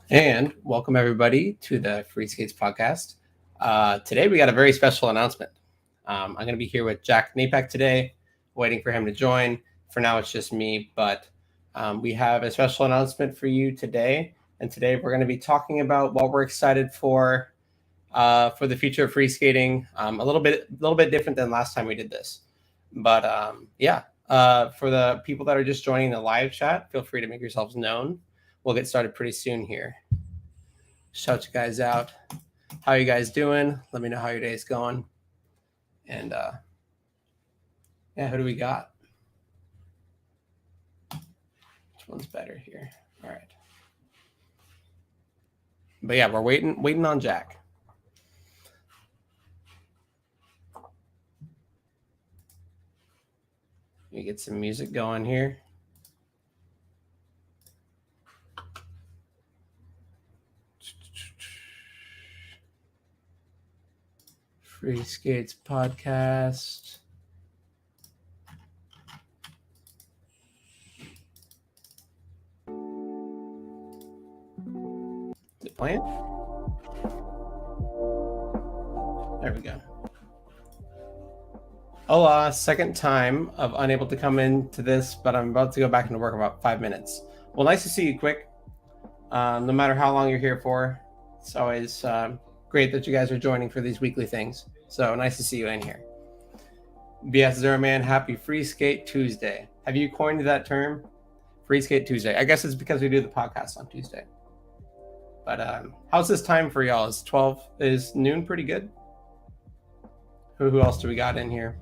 And welcome everybody to the Free Skates podcast. Today we got a very special announcement. I'm going to be here with Jack Knapek today, waiting for him to join. For now, it's just me, but we have a special announcement for you today. And today we're going to be talking about what we're excited for the future of free skating. A little bit different than last time we did this, but for the people that are just joining the live chat, feel free to make yourselves known. We'll get started pretty soon here. Shout you guys out. How you guys doing? Let me know how your day's going. And who do we got? Which one's better here? All right. But yeah, we're waiting on Jack. Let me get some music going here. Free Skates podcast. Is it playing? There we go. Hola, second time of unable to come into this, but I'm about to go back into work in about 5 minutes. Well, nice to see you quick. No matter how long you're here for, it's always great that you guys are joining for these weekly things. So nice to see you in here. BS Zero Man, happy Free Skate Tuesday. Have you coined that term? Free Skate Tuesday. I guess it's because we do the podcast on Tuesday. But how's this time for y'all? Is noon pretty good? Who else do we got in here?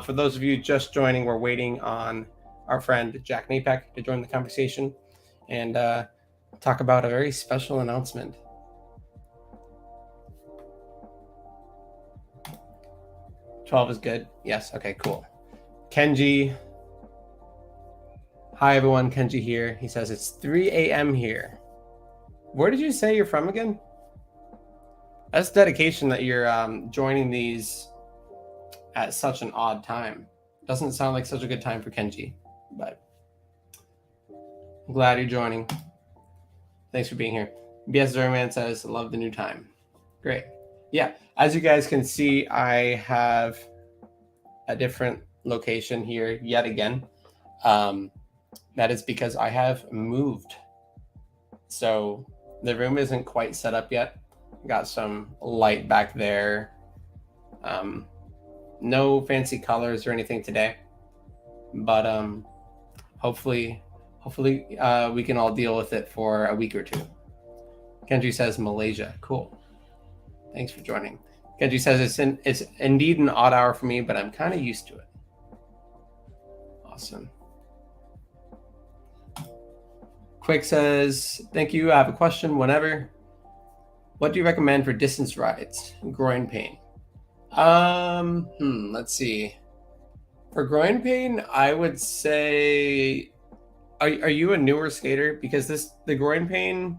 For those of you just joining, we're waiting on our friend Jack Knapek to join the conversation and talk about a very special announcement. $12 is good. Yes. Okay, cool. Kenji. Hi, everyone. Kenji here. He says it's 3 a.m. here. Where did you say you're from again? That's dedication that you're joining these at such an odd time. Doesn't sound like such a good time for Kenji, but I'm glad you're joining. Thanks for being here. BS Zerman says, love the new time. Great. Yeah, as you guys can see, I have a different location here yet again. That is because I have moved. So the room isn't quite set up yet. Got some light back there. No fancy colors or anything today, but hopefully we can all deal with it for a week or two. Kenji says Malaysia. Cool. Thanks for joining. Kenji says it's indeed an odd hour for me, but I'm kind of used to it. Awesome. Quick says, thank you. I have a question whenever. What do you recommend for distance rides? Groin pain. Let's see. For groin pain, I would say, are you a newer skater? Because the groin pain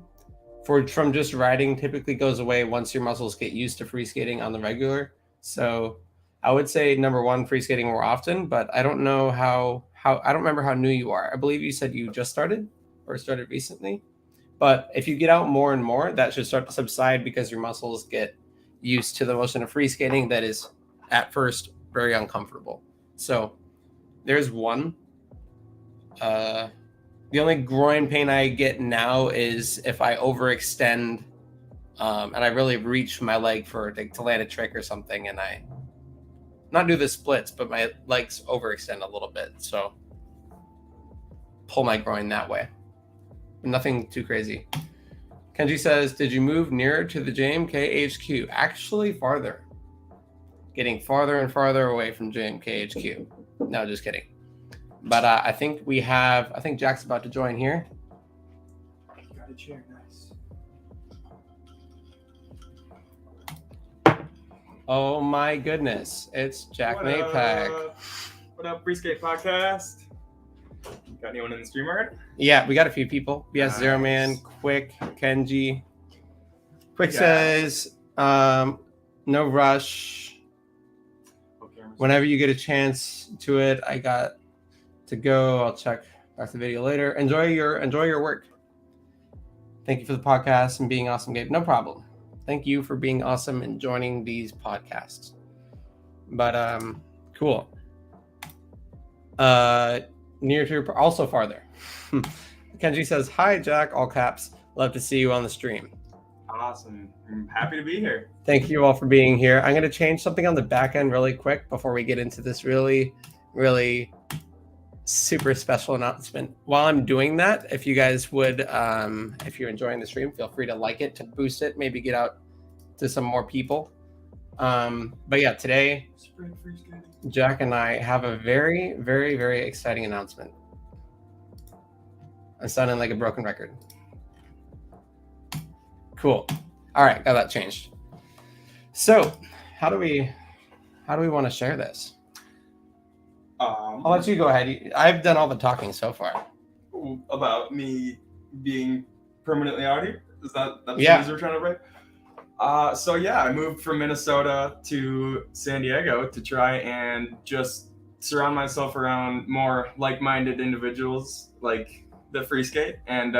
from just riding typically goes away once your muscles get used to free skating on the regular. So I would say number one, free skating more often, but I don't know how I don't remember how new you are. I believe you said you just started or started recently. But if you get out more and more, that should start to subside because your muscles get used to the motion of free skating that is at first very uncomfortable. So there's one. The only groin pain I get now is if I overextend and I really reach my leg to land a trick or something, and I not do the splits, but my legs overextend a little bit. So pull my groin that way. Nothing too crazy. Kenji says, did you move nearer to the JMK HQ? Actually, farther. Getting farther and farther away from JMK HQ. No, just kidding. But I think Jack's about to join here. Got a chair, nice. Oh my goodness. It's Jack Knapek. What up, Free Skate Podcast? Got anyone in the stream already? Yeah, we got a few people. BS Zero Man, Quick, Kenji. Quick says, no rush. Whenever you get a chance to it, I got to go. I'll check back the video later. Enjoy your work. Thank you for the podcast and being awesome, Gabe. No problem. Thank you for being awesome and joining these podcasts. But cool. Near to also farther. Kenji says, "Hi, Jack." All caps. Love to see you on the stream. Awesome. I'm happy to be here. Thank you all for being here. I'm going to change something on the back end really quick before we get into this really, really super special announcement. While I'm doing that, if you guys would, if you're enjoying the stream, feel free to like it to boost it, maybe get out to some more people. But yeah, today, Jack and I have a very, very, very exciting announcement. I'm sounding like a broken record. Cool. All right, got that changed. So, how do we want to share this? I'll let you go ahead. I've done all the talking so far. About me being permanently out here? Is that the Yeah. news we're trying to break? So yeah, I moved from Minnesota to San Diego to try and just surround myself around more like-minded individuals like the free skate, and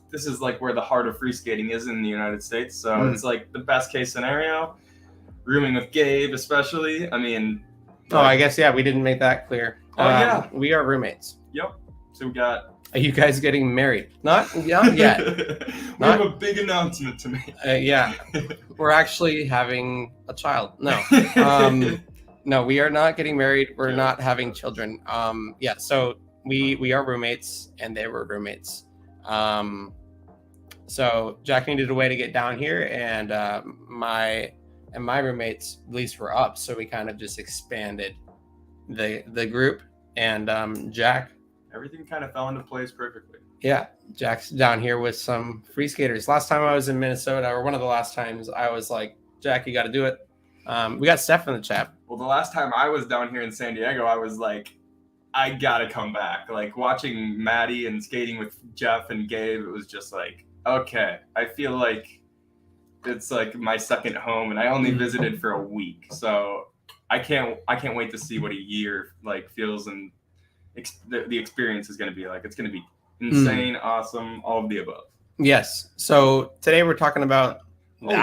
this is like where the heart of free skating is in the United States. So it's like the best case scenario. Rooming with Gabe, especially. I mean, I guess we didn't make that clear. Yeah, we are roommates. Yep. So we got. Are you guys getting married? Not yet. We have a big announcement to make. Yeah, we're actually having a child. No, no, we are not getting married. We're not having children. Yeah, so we are roommates, and they were roommates. So Jack needed a way to get down here, and my roommates' lease were up, so we kind of just expanded the group, and Jack. Everything kind of fell into place perfectly. Yeah, Jack's down here with some free skaters. Last time I was in Minnesota, or one of the last times, I was like, Jack, you got to do it. We got Steph in the chat. Well, the last time I was down here in San Diego, I was like, I got to come back. Like watching Maddie and skating with Jeff and Gabe, it was just like, okay, I feel like it's like my second home, and I only visited for a week. So I can't wait to see what a year like feels, and the experience is going to be like. It's going to be insane, awesome, all of the above. Yes. So today we're talking about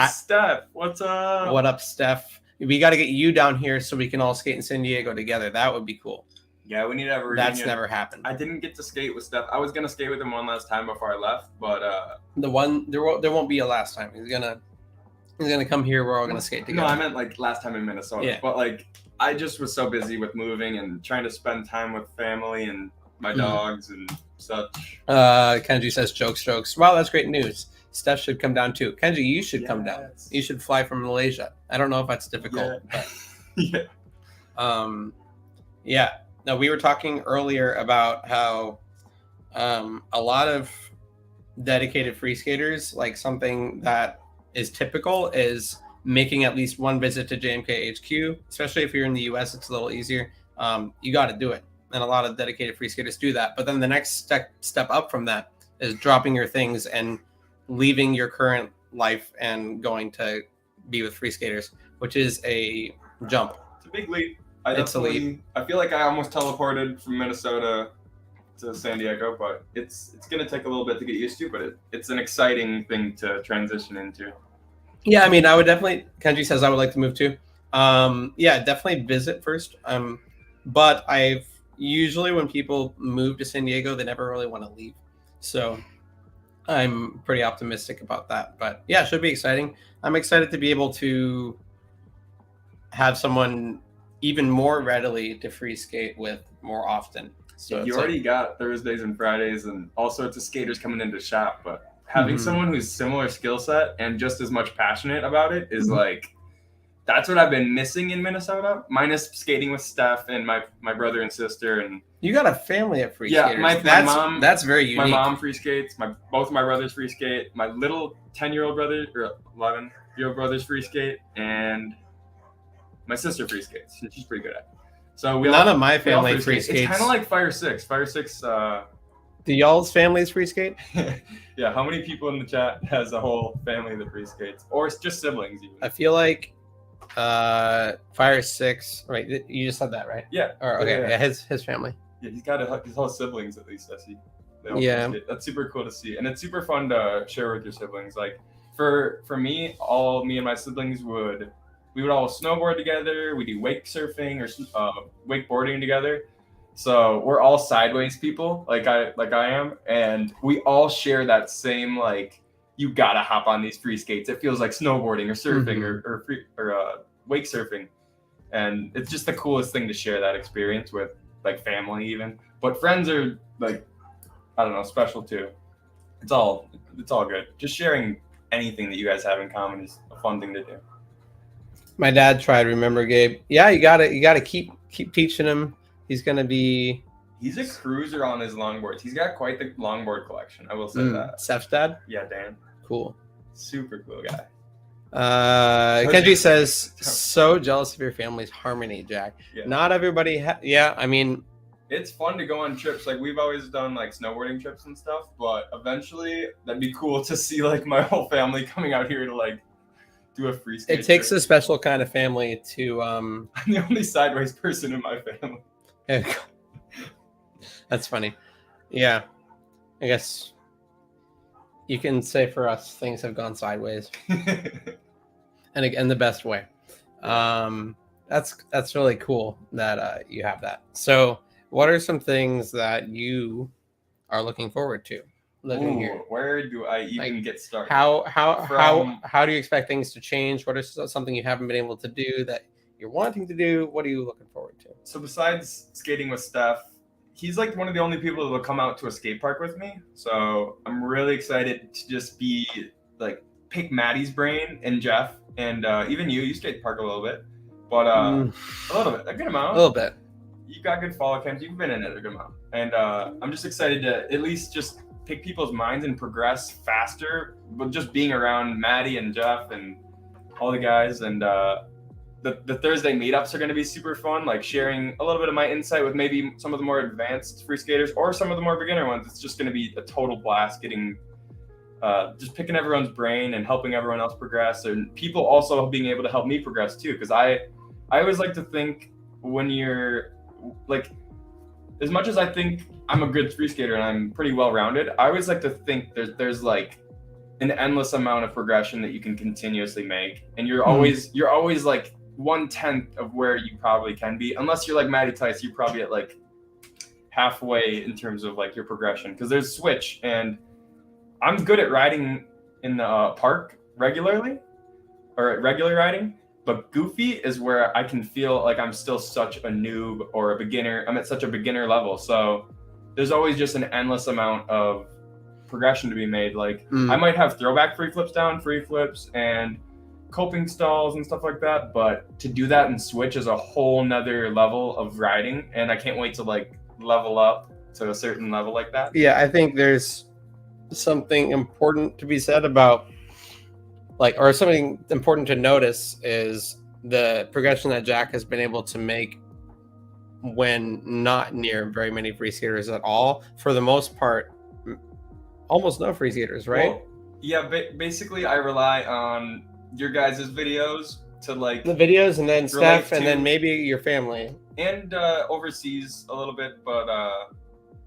Steph, what's up? What up, Steph? We got to get you down here so we can all skate in San Diego together. That would be cool. Yeah, we need to have a reunion. That's never happened. I didn't get to skate with Steph. I was going to skate with him one last time before I left, but there won't be a last time. He's gonna come here. We're all gonna skate together. No, I meant like last time in Minnesota. Yeah. But like I just was so busy with moving and trying to spend time with family and my dogs and such. Kenji says jokes. Wow, that's great news. Steph should come down too. Kenji, you should come down. You should fly from Malaysia. I don't know if that's difficult. Yeah. But, yeah. No, we were talking earlier about how a lot of dedicated free skaters, like something that is typical is making at least one visit to JMK HQ, especially if you're in the US, it's a little easier. You got to do it. And a lot of dedicated free skaters do that. But then the next step up from that is dropping your things and leaving your current life and going to be with free skaters, which is a jump. It's a big leap. It's a leap. I feel like I almost teleported from Minnesota to San Diego, but it's going to take a little bit to get used to, but it's an exciting thing to transition into. Yeah, I mean, I would definitely, Kenji says I would like to move too. Yeah, definitely visit first. But I've usually when people move to San Diego, they never really want to leave. So I'm pretty optimistic about that. But yeah, it should be exciting. I'm excited to be able to have someone even more readily to free skate with more often. So you already got Thursdays and Fridays and all sorts of skaters coming into shop, but having someone who's similar skill set and just as much passionate about it is like, that's what I've been missing in Minnesota, minus skating with Steph and my brother and sister. And you got a family of free skaters. My mom, that's very unique. My mom free skates. Both of my brothers free skate. My little 10-year-old brother or 11-year-old brother's free skate, and my sister free skates. She's pretty good at it. So none of my family free skates. It's kind of like Fire 6. Fire 6. Do y'all's families free skate? Yeah. How many people in the chat has a whole family that free skates, or it's just siblings even? I feel like Fire 6. Right. You just said that, right? Yeah. Or okay. Yeah. His family. Yeah, he's got his whole siblings at least. I see. They all Yeah. freeskate. That's super cool to see, and it's super fun to share with your siblings. Like for me, all me and my siblings we would all snowboard together. We do wake surfing or wakeboarding together. So we're all sideways people, like I am, and we all share that same like you gotta hop on these free skates. It feels like snowboarding or surfing or wake surfing, and it's just the coolest thing to share that experience with like family even. But friends are like I don't know special too. It's all good. Just sharing anything that you guys have in common is a fun thing to do. My dad tried. Remember, Gabe? Yeah, you gotta keep teaching him. He's gonna be. He's a cruiser on his longboards. He's got quite the longboard collection. I will say that. Steph's dad? Yeah, Dan. Cool. Super cool guy. Kenji says, so jealous of your family's harmony, Jack. Yeah. Not everybody. Yeah, I mean, it's fun to go on trips. Like we've always done like snowboarding trips and stuff, but eventually that'd be cool to see like my whole family coming out here to like do a free skate. It takes trip. a special kind of family to. I'm the only sideways person in my family. That's funny. Yeah, I guess you can say for us things have gone sideways, and again the best way. That's really cool that you have that. So, what are some things that you are looking forward to living here? Where do I even get started? How do you expect things to change? What is something you haven't been able to do that you're wanting to do? What are you looking forward to? So besides skating with Steph, he's like one of the only people that will come out to a skate park with me. So I'm really excited to just be like pick Maddie's brain and Jeff and even you skate park a little bit, but a little bit, a good amount. A little bit. You got good follow cams. You've been in it a good amount, and I'm just excited to at least just pick people's minds and progress faster. But just being around Maddie and Jeff and all the guys and. The Thursday meetups are going to be super fun, like sharing a little bit of my insight with maybe some of the more advanced free skaters or some of the more beginner ones. It's just going to be a total blast getting, just picking everyone's brain and helping everyone else progress, and people also being able to help me progress too. Because I always like to think when you're like, as much as I think I'm a good free skater and I'm pretty well-rounded, I always like to think there's like an endless amount of progression that you can continuously make, and you're always like 1/10 of where you probably can be, unless you're like Matty Tice. You're probably at like halfway in terms of like your progression, because there's switch, and I'm good at riding in the park regularly or at regular riding, but goofy is where I can feel like I'm still such a noob or a beginner. I'm at such a beginner level, so there's always just an endless amount of progression to be made. Like I might have throwback free flips down, free flips, and coping stalls and stuff like that, but to do that and switch is a whole nother level of riding, and I can't wait to like level up to a certain level like that. Yeah, I think there's something important to be said about or something important to notice is the progression that Jack has been able to make when not near very many free skaters at all. For the most part, almost no free skaters, right? Well, yeah, basically I rely on your guys' videos to like the videos, and then Steph, and then maybe your family, and overseas a little bit, but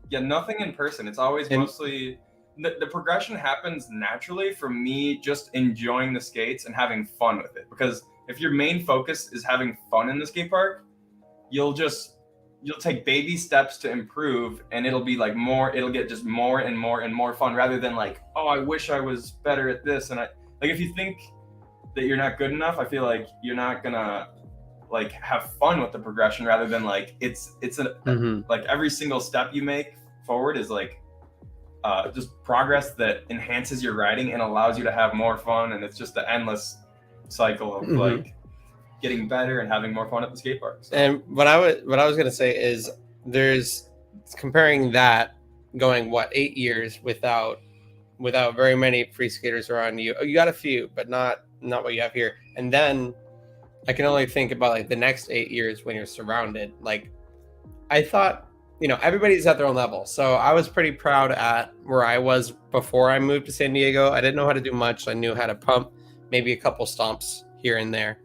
yeah, nothing in person. It's always mostly the progression happens naturally from me just enjoying the skates and having fun with it. Because if your main focus is having fun in the skate park, you'll take baby steps to improve, and it'll get just more and more and more fun, rather than like, oh, I wish I was better at this. And if you think that you're not good enough, I feel like you're not gonna like have fun with the progression, rather than like it's like every single step you make forward is like just progress that enhances your riding and allows you to have more fun. And it's just an endless cycle of like getting better and having more fun at the skate park. So. And what I was gonna say is there's comparing that going 8 years without very many free skaters around you. You got a few, but not what you have here. And then I can only think about like the next 8 years when you're surrounded. Like I thought, everybody's at their own level. So I was pretty proud at where I was before I moved to San Diego. I didn't know how to do much. I knew how to pump, maybe a couple stomps here and there.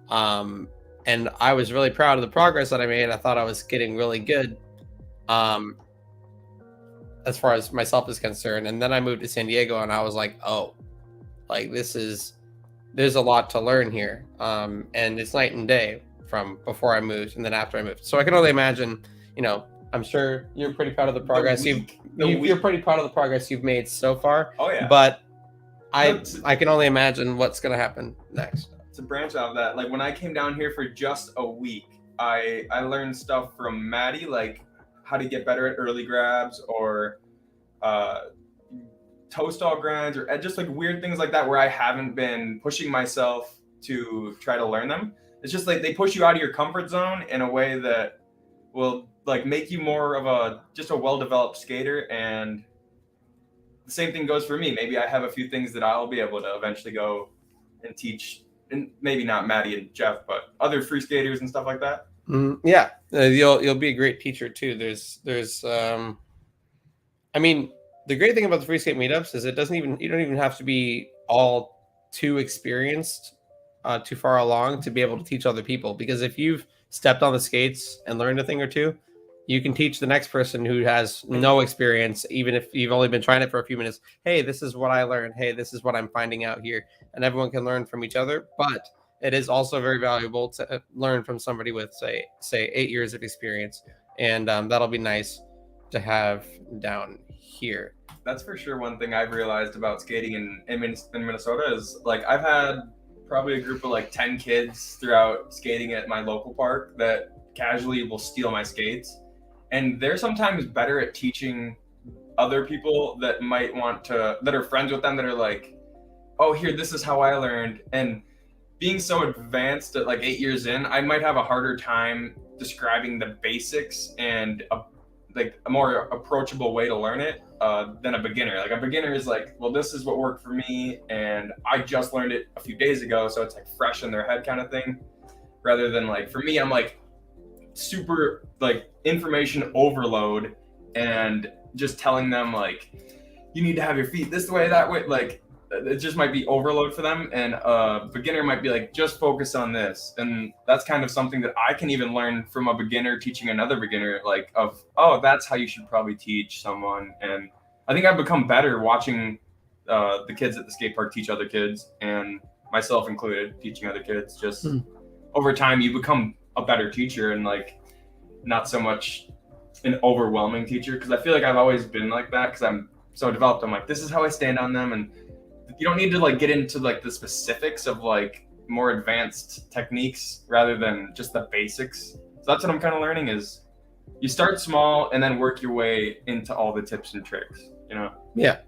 And I was really proud of the progress that I made. I thought I was getting really good. as far as myself is concerned. And then I moved to San Diego, and I was like, oh, like there's a lot to learn here. And it's night and day from before I moved and then after I moved. So I can only imagine, I'm sure you're pretty proud of the progress you're pretty proud of the progress you've made so far. Oh yeah. But I can only imagine what's going to happen next. To branch out of that, like when I came down here for just a week, I learned stuff from Maddie, like how to get better at early grabs or toe stall grinds or just like weird things like that where I haven't been pushing myself to try to learn them. It's just like they push you out of your comfort zone in a way that will like make you more of a well-developed skater. And the same thing goes for me. Maybe I have a few things that I'll be able to eventually go and teach, and maybe not Maddie and Jeff, but other free skaters and stuff like that. Yeah, you'll be a great teacher too. There's I mean, the great thing about the free skate meetups is you don't even have to be all too experienced, too far along to be able to teach other people. Because if you've stepped on the skates and learned a thing or two, you can teach the next person who has no experience, even if you've only been trying it for a few minutes. Hey, this is what I learned. Hey, this is what I'm finding out here. And everyone can learn from each other. But it is also very valuable to learn from somebody with, say 8 years of experience. And that'll be nice to have down here. That's for sure. One thing I've realized about skating in Minnesota is like I've had probably a group of like 10 kids throughout skating at my local park that casually will steal my skates. And they're sometimes better at teaching other people that that are friends with them, that are like, oh, here, this is how I learned. And being so advanced at like 8 years in, I might have a harder time describing the basics and a more approachable way to learn it than a beginner. Like a beginner is like, well, this is what worked for me, and I just learned it a few days ago, so it's like fresh in their head kind of thing. Rather than like, for me, I'm like super like information overload and just telling them like, you need to have your feet this way, that way. Like it just might be overload for them. And a beginner might be like, just focus on this. And that's kind of something that I can even learn from a beginner teaching another beginner, like oh, that's how you should probably teach someone. And I think I've become better watching the kids at the skate park teach other kids, and myself included, teaching other kids. Just over time, you become a better teacher, and like not so much an overwhelming teacher, because I feel like I've always been like that because I'm so developed. I'm like, this is how I stand on them, and you don't need to like get into like the specifics of like more advanced techniques rather than just the basics. So that's what I'm kind of learning, is you start small and then work your way into all the tips and tricks, Yeah.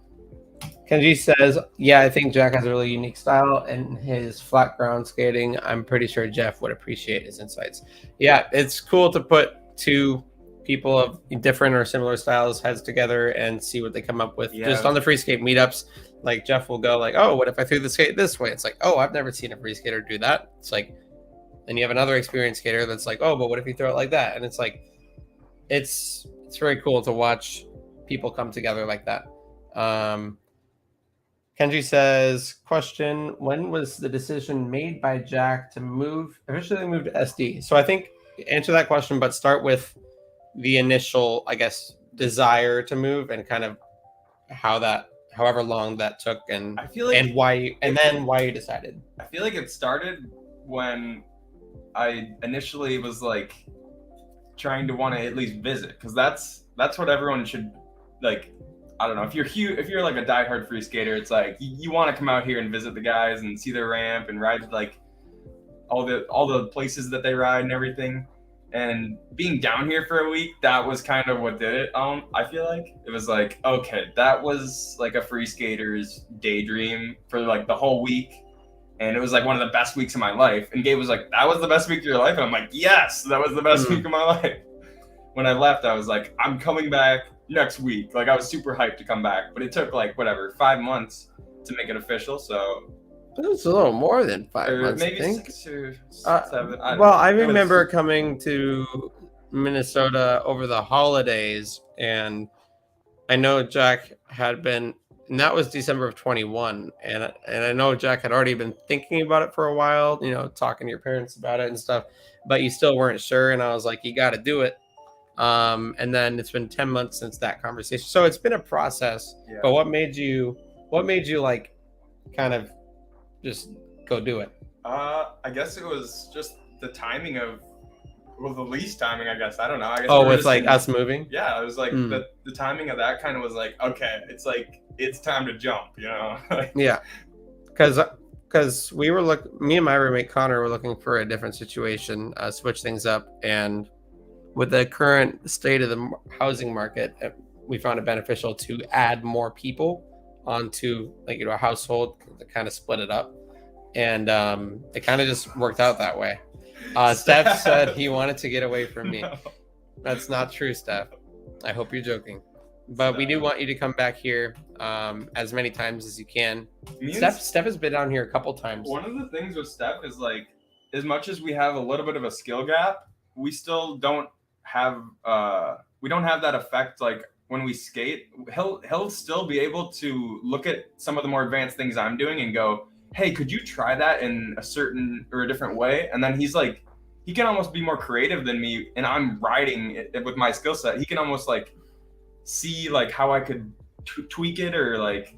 Kenji says, yeah, I think Jack has a really unique style in his flat ground skating. I'm pretty sure Jeff would appreciate his insights. Yeah, it's cool to put two people of different or similar styles heads together and see what they come up with. Just on the free skate meetups, like Jeff will go like, oh, what if I threw the skate this way? It's like, oh, I've never seen a free skater do that. It's like, then you have another experienced skater that's like, oh, but what if you throw it like that? And it's like, it's very cool to watch people come together like that. Kenji says, question, when was the decision made by Jack to officially move to SD? So I think answer that question, but start with the initial, I guess, desire to move and kind of however long that took, and I feel like, and why you decided. I feel like it started when I initially was like trying to want to at least visit, because that's what everyone should like. I don't know, if you're like a diehard free skater, it's like you want to come out here and visit the guys and see their ramp and ride like all the places that they ride and everything. And being down here for a week, that was kind of what did it. I feel like it was like, okay, that was like a free skater's daydream for like the whole week, and it was like one of the best weeks of my life. And Gabe was like, that was the best week of your life, and I'm like, yes, that was the best week of my life. When I left, I was like, I'm coming back next week. Like I was super hyped to come back, but it took like 5 months to make it official. So it was a little more than 5 months, maybe I think. 6 or 7. I remember coming to Minnesota over the holidays, and I know Jack had been, and that was December of 21, and I know Jack had already been thinking about it for a while, talking to your parents about it and stuff, but you still weren't sure, and I was like, you got to do it. And then it's been 10 months since that conversation. So it's been a process. Yeah. But what made you like kind of just go do it? I guess it was just the timing of, well, the least timing, I guess. I don't know. I guess Oh, we were with just like in- us moving? Yeah, it was like Mm. the timing of that kind of was like, okay, it's like it's time to jump, you know? Like, Yeah. Because me and my roommate Connor were looking for a different situation, switch things up, and with the current state of the housing market, we found it beneficial to add more people onto like a household to kind of split it up, and it kind of just worked out that way. Steph said he wanted to get away from me. No. That's not true, Steph. I hope you're joking. But we do want you to come back here as many times as you can. Steph has been down here a couple times. One of the things with Steph is like, as much as we have a little bit of a skill gap, we still don't have that effect. Like when we skate, he'll still be able to look at some of the more advanced things I'm doing and go, hey, could you try that in a certain or a different way? And then he's like, he can almost be more creative than me, and I'm riding it with my skill set. He can almost like see like how I could tweak it, or like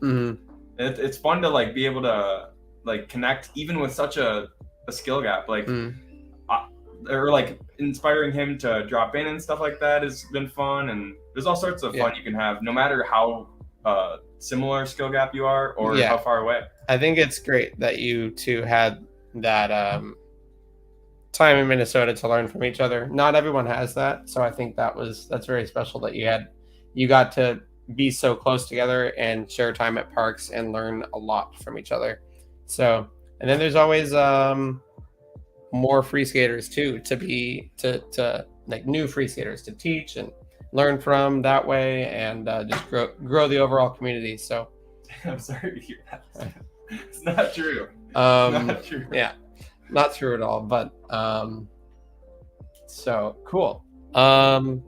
it's fun to like be able to like connect even with such a skill gap, like or like inspiring him to drop in and stuff like that has been fun. And there's all sorts of fun you can have no matter how similar skill gap you are or how far away. I think it's great that you two had that time in Minnesota to learn from each other. Not everyone has that, so I think that's very special that you got to be so close together and share time at parks and learn a lot from each other. So, and then there's always more free skaters too to like new free skaters to teach and learn from that way, and just grow the overall community. So I'm sorry to hear that. It's not true. Not true. Yeah, not true at all. But so cool. What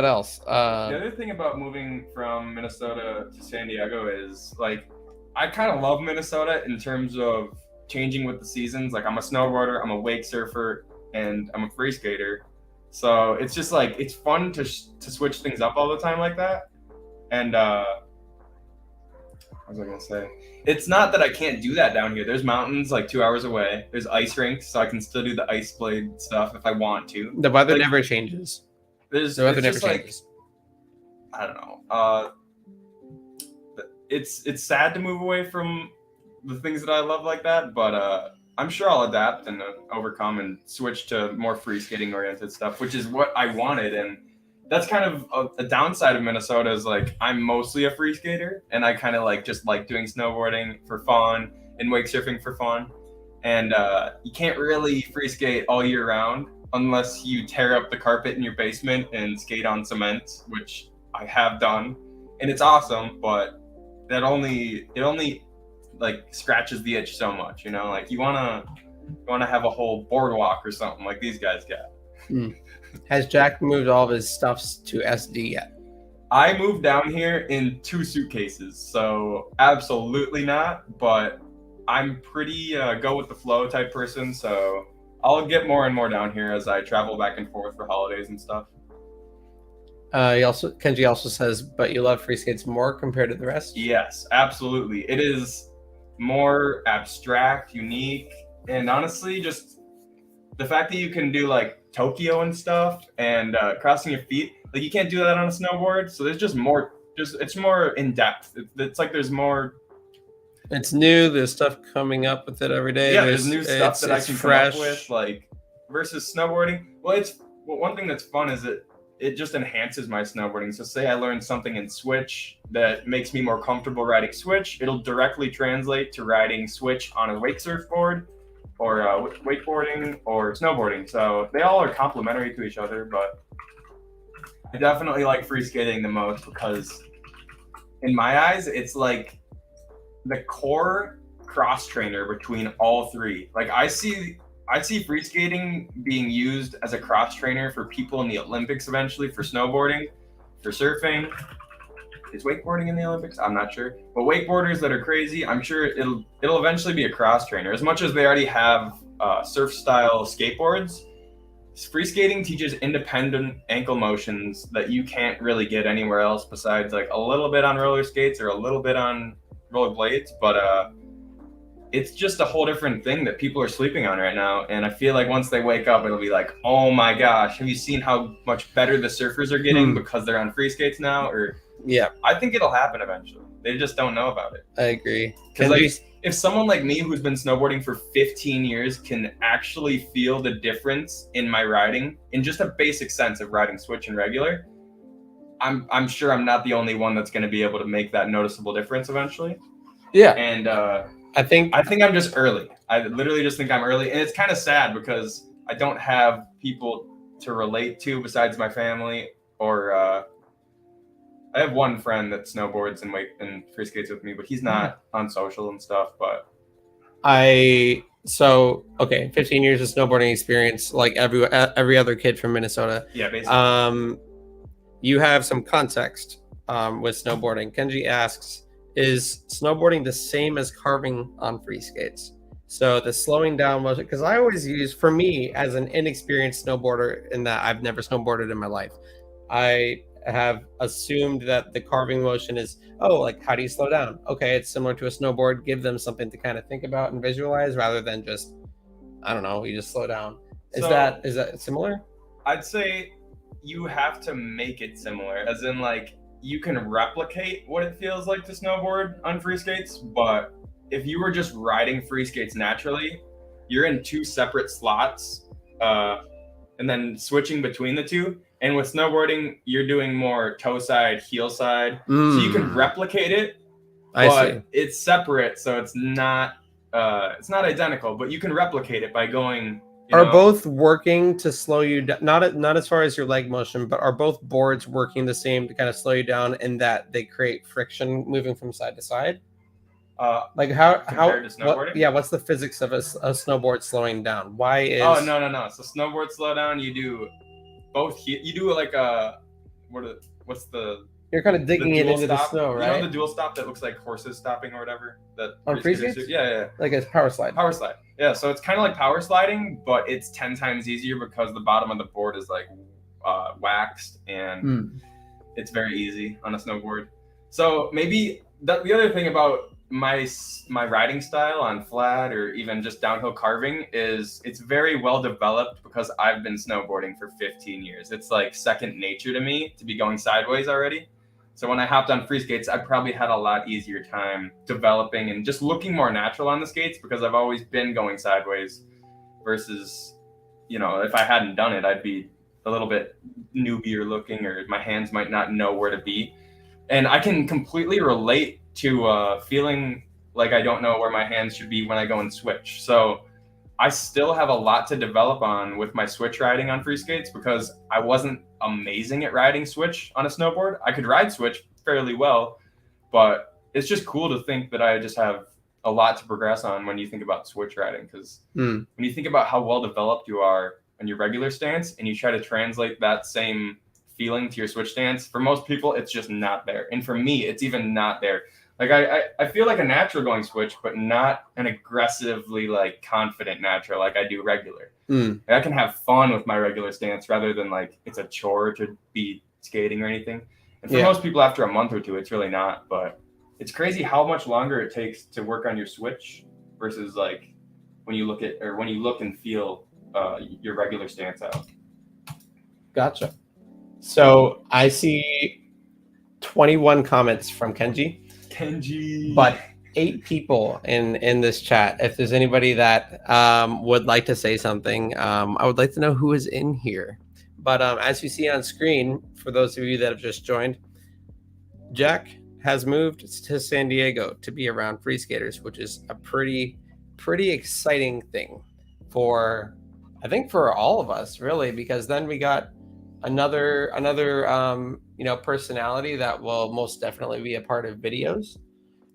else? The other thing about moving from Minnesota to San Diego is like, I kind of love Minnesota in terms of changing with the seasons. Like I'm a snowboarder, I'm a wake surfer, and I'm a free skater. So it's just like, it's fun to switch things up all the time like that. And what was I gonna say? It's not that I can't do that down here. There's mountains like 2 hours away. There's ice rinks, so I can still do the ice blade stuff if I want to. The weather never changes. The weather never changes. I don't know. It's sad to move away from the things that I love like that, but I'm sure I'll adapt and overcome and switch to more free skating oriented stuff, which is what I wanted. And that's kind of a downside of Minnesota is like, I'm mostly a free skater and I kind of like just like doing snowboarding for fun and wake surfing for fun. And you can't really free skate all year round unless you tear up the carpet in your basement and skate on cement, which I have done, and it's awesome, but it only like scratches the itch so much, you know? Like you wanna have a whole boardwalk or something like these guys got. Has Jack moved all of his stuffs to SD yet? I moved down here in 2 suitcases, so absolutely not, but I'm pretty go with the flow type person, so I'll get more and more down here as I travel back and forth for holidays and stuff. Kenji also says, but you love free skates more compared to the rest? Yes, absolutely. It is more abstract, unique, and honestly, just the fact that you can do like Tokyo and stuff and crossing your feet, like you can't do that on a snowboard. So there's just more, it's more in depth. It's like there's more. It's new. There's stuff coming up with it every day. Yeah, there's new stuff that I can fresh. Come up with, like versus snowboarding. Well, one thing that's fun is that it just enhances my snowboarding. So say I learned something in switch that makes me more comfortable riding switch, it'll directly translate to riding switch on a wake surfboard or wakeboarding or snowboarding. So they all are complementary to each other, but I definitely like free skating the most because in my eyes, it's like the core cross trainer between all three. Like I see free skating being used as a cross trainer for people in the Olympics eventually, for snowboarding, for surfing. Is wakeboarding in the Olympics? I'm not sure. But wakeboarders that are crazy, I'm sure it'll eventually be a cross trainer. As much as they already have surf style skateboards, free skating teaches independent ankle motions that you can't really get anywhere else besides like a little bit on roller skates or a little bit on roller blades, but it's just a whole different thing that people are sleeping on right now. And I feel like once they wake up, it'll be like, oh my gosh, have you seen how much better the surfers are getting because they're on free skates now? Or Yeah, I think it'll happen eventually. They just don't know about it. I agree. Because like, if someone like me who's been snowboarding for 15 years can actually feel the difference in my riding, in just a basic sense of riding switch and regular, I'm sure I'm not the only one that's going to be able to make that noticeable difference eventually. Yeah, and I think I'm just early. I literally just think I'm early, and it's kind of sad because I don't have people to relate to besides my family, or I have one friend that snowboards and free skates with me, but he's not on social and stuff. But 15 years of snowboarding experience, like every other kid from Minnesota. yeah, basically. You have some context with snowboarding. Kenji asks, is snowboarding the same as carving on free skates? So the slowing down motion, because I always use, for me as an inexperienced snowboarder, in that I've never snowboarded in my life, I have assumed that the carving motion is, like, how do you slow down? Okay, it's similar to a snowboard. Give them something to kind of think about and visualize rather than just, I don't know, you just slow down. Is that similar? I'd say you have to make it similar, as in like you can replicate what it feels like to snowboard on free skates, but if you were just riding free skates naturally, you're in two separate slots and then switching between the two. And with snowboarding, you're doing more toe side, heel side. So you can replicate it, but it's separate, so it's not identical, but you can replicate it by going. Are both working to slow you down? Not as far as your leg motion, but are both boards working the same to kind of slow you down, in that they create friction moving from side to side? Like how to snowboarding? What's the physics of a snowboard slowing down? Why is? Oh no. So snowboard slow down, you do both. You do like what's the? You're kind of digging it into the snow, right? You know the dual stop that looks like horses stopping or whatever? That on free skates? Yeah. Like a power slide. Power slide. Yeah, so it's kind of like power sliding, but it's 10 times easier because the bottom of the board is like waxed, and it's very easy on a snowboard. So maybe the other thing about my riding style on flat or even just downhill carving is it's very well developed because I've been snowboarding for 15 years. It's like second nature to me to be going sideways already. So when I hopped on free skates, I probably had a lot easier time developing and just looking more natural on the skates because I've always been going sideways versus, if I hadn't done it, I'd be a little bit newbier looking, or my hands might not know where to be. And I can completely relate to feeling like I don't know where my hands should be when I go and switch. So I still have a lot to develop on with my switch riding on free skates because I wasn't amazing at riding switch on a snowboard. I could ride switch fairly well, but it's just cool to think that I just have a lot to progress on when you think about switch riding. Because when you think about how well developed you are on your regular stance and you try to translate that same feeling to your switch stance, for most people, it's just not there. And for me, it's even not there. Like I feel like a natural going switch, but not an aggressively like confident natural like I do regular. Like, I can have fun with my regular stance rather than like it's a chore to be skating or anything. And for most people, after a month or two, it's really not. But it's crazy how much longer it takes to work on your switch versus like when you look and feel your regular stance out. Gotcha. So I see 21 comments from Kenji. But 8 people in this chat. If there's anybody that would like to say something, I would like to know who is in here. But as you see on screen, for those of you that have just joined, Jack has moved to San Diego to be around free skaters, which is a pretty exciting thing for, I think, for all of us, really, because then we got another personality that will most definitely be a part of videos.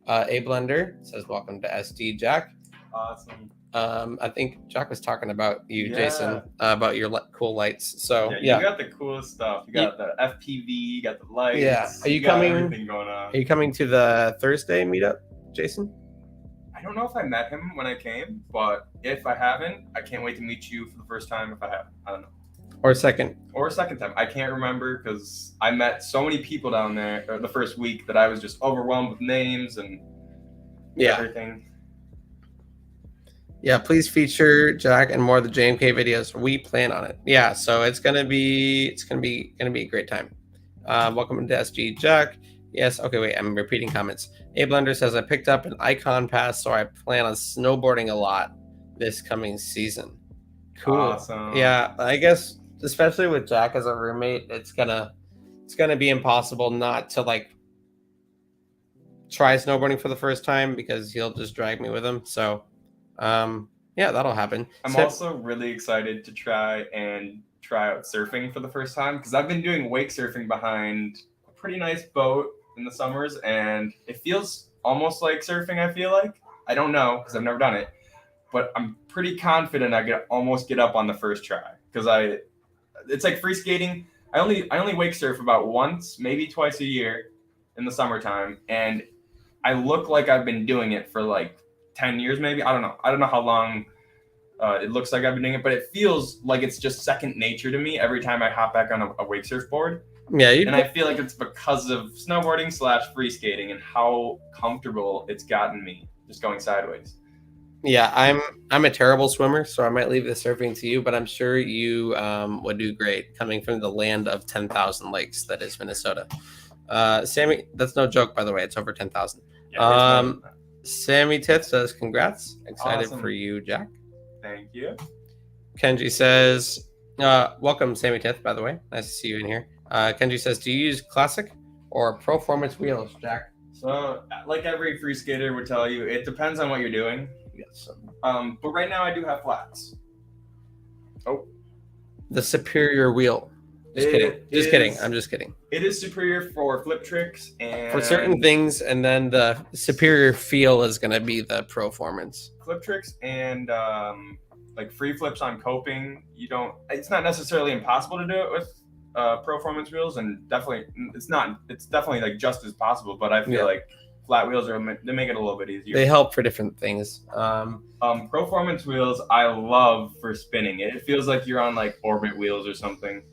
A Blender says, welcome to SD, Jack. Awesome. I think Jack was talking about you, Jason, about your cool lights. So you got the coolest stuff. You got the FPV, you got the lights. Yeah. Are you coming? Everything going on. Are you coming to the Thursday meetup, Jason? I don't know if I met him when I came, but if I haven't, I can't wait to meet you for the first time. If I haven't, I don't know. Or second. Or second time. I can't remember because I met so many people down there the first week that I was just overwhelmed with names and everything. Yeah, please feature Jack and more of the JMK videos. We plan on it. Yeah, so it's gonna be a great time. Welcome to SG Jack. Yes, okay, wait, I'm repeating comments. Ablender says I picked up an icon pass, so I plan on snowboarding a lot this coming season. Cool. Awesome. Yeah, I guess especially with Jack as a roommate, it's gonna be impossible not to like try snowboarding for the first time because he'll just drag me with him. So yeah, that'll happen. I'm also really excited to try out surfing for the first time because I've been doing wake surfing behind a pretty nice boat in the summers, and it feels almost like surfing. I feel like I don't know because I've never done it, but I'm pretty confident I could almost get up on the first try because it's like free skating. I only wake surf about once, maybe twice a year in the summertime, and I look like I've been doing it for like 10 years, maybe. I don't know how long it looks like I've been doing it, but it feels like it's just second nature to me every time I hop back on a wake surfboard. Yeah, and I feel like it's because of snowboarding / free skating and how comfortable it's gotten me just going sideways. Yeah, I'm a terrible swimmer, so I might leave the surfing to you, but I'm sure you would do great coming from the land of 10,000 lakes that is Minnesota. Sammy, that's no joke, by the way. It's over 10,000. Yeah, Sammy Tith says, congrats. Excited for you, Jack. Thank you. Kenji says, welcome, Sammy Tith, by the way. Nice to see you in here. Kenji says, do you use classic or performance wheels, Jack? So, like every free skater would tell you, it depends on what you're doing. Yes. But right now I do have flats. Oh. The superior wheel. Just kidding. I'm just kidding. It is superior for flip tricks and for certain things, and then the superior feel is going to be the performance. Flip tricks and like free flips on coping. It's not necessarily impossible to do it with performance wheels, and definitely it's not. It's definitely like just as possible, but I feel like flat wheels they make it a little bit easier. They help for different things. Performance wheels I love for spinning. It feels like you're on like orbit wheels or something.